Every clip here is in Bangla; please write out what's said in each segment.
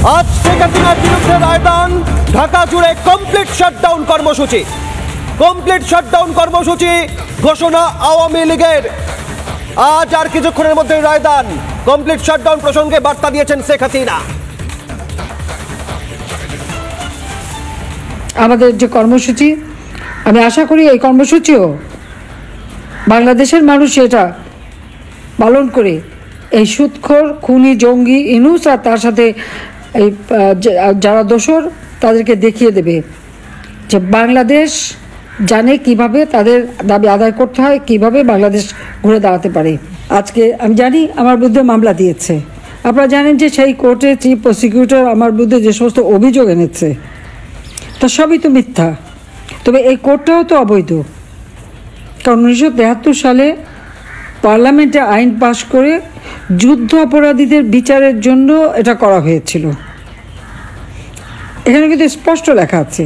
আজ শেখ হাসিনার বিরুদ্ধে রায়দান, ঢাকা জুড়ে কমপ্লিট শাটডাউন কর্মসূচি। কমপ্লিট শাটডাউন কর্মসূচি ঘোষণা আওয়ামী লীগের। আজ আর কিছুক্ষণের মধ্যে রায়দান। কমপ্লিট শাটডাউন প্রসঙ্গে বার্তা দিয়েছেন শেখ হাসিনা। আমাদের যে কর্মসূচি, আমি আশা করি এই কর্মসূচিও বাংলাদেশের মানুষ এটা পালন করে এই সুদখোর খুনি জঙ্গি ইনুস আর তার সাথে এই যারা দোষর তাদেরকে দেখিয়ে দেবে যে বাংলাদেশ জানে কিভাবে তাদের দাবি আদায় করতে হয়, কিভাবে বাংলাদেশ ঘুরে দাঁড়াতে পারে। আজকে আমি জানি আমার বিরুদ্ধে মামলা দিয়েছে। আপনারা জানেন যে সেই কোর্টে চিফ প্রসিকিউটর আমার বিরুদ্ধে যে সমস্ত অভিযোগ এনেছে তা সবই তো মিথ্যা। তবে এই কোর্টটাও তো অবৈধ, কারণ 1973 সালে পার্লামেন্টে আইন পাশ করে যুদ্ধ অপরাধীদের বিচারের জন্য এটা করা হয়েছিল। এখানে কিন্তু স্পষ্ট লেখা আছে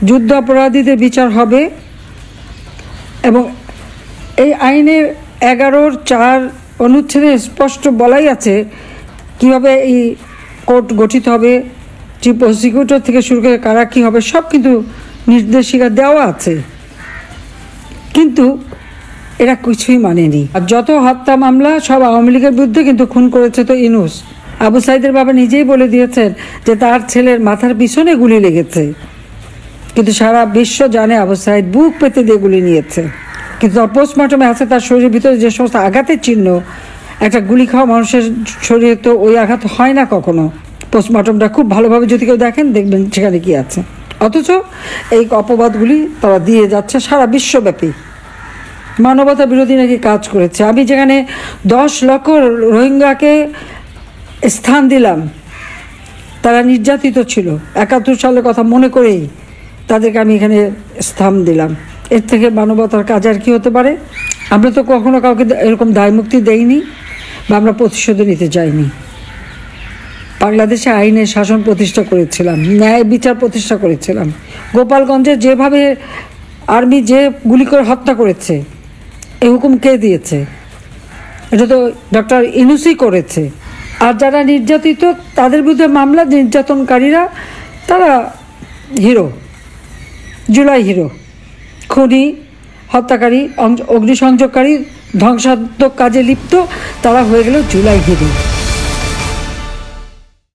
যুদ্ধ অপরাধীদের বিচার হবে, এবং এই আইনের 11(4) অনুচ্ছেদে স্পষ্ট বলাই আছে কীভাবে এই কোর্ট গঠিত হবে, চিফ প্রসিকিউটর থেকে শুরু করে কারা কী হবে সব কিন্তু নির্দেশিকা দেওয়া আছে। কিন্তু এরা কিছুই মানেনি। আর যত হত্যা মামলা সব আওয়ামী লীগের বিরুদ্ধে, কিন্তু খুন করেছে তো ইনুস। আবু সাইদের বাবা নিজেই বলে দিয়েছেন যে তার ছেলের মাথার পিছনে গুলি লেগেছে, কিন্তু সারা বিশ্ব জানে আবু সাইদ বুক পেতে দিয়ে গুলি নিয়েছে। কিন্তু পোস্টমর্টমে আছে তার শরীরের ভিতরে যে সমস্ত আঘাতের চিহ্ন, একটা গুলি খাওয়া মানুষের শরীরে তো ওই আঘাত হয় না কখনো। পোস্টমর্টমটা খুব ভালোভাবে যদি কেউ দেখেন দেখবেন সেখানে কি আছে। অথচ এই অপবাদগুলি তারা দিয়ে যাচ্ছে সারা বিশ্বব্যাপী। মানবতা বিরোধী নাকি কাজ করেছে। আমি যেখানে 10 লক্ষ রোহিঙ্গাকে স্থান দিলাম, তারা নির্যাতিত ছিল, 71 সালের কথা মনে করেই তাদেরকে আমি এখানে স্থান দিলাম। এর থেকে মানবতার কাজ আর কি হতে পারে? আমরা তো কখনো কাউকে এরকম দায়মুক্তি দেইনি বা আমরা প্রতিশোধ নিতে চাইনি। বাংলাদেশে আইনের শাসন প্রতিষ্ঠা করেছিলাম, ন্যায় বিচার প্রতিষ্ঠা করেছিলাম। গোপালগঞ্জে যেভাবে আর্মি যে গুলি করে হত্যা করেছে, এই হুকুম কে দিয়েছে? এটা তো ডক্টর ইনুসই করেছে। আর যারা নির্যাতিত তাদের বিরুদ্ধে মামলা, নির্যাতনকারীরা তারা হিরো, জুলাই হিরো। খুনি, হত্যাকারী, অগ্নিসংযোগকারী, ধ্বংসাত্মক কাজে লিপ্ত তারা হয়ে গেল জুলাই হিরো।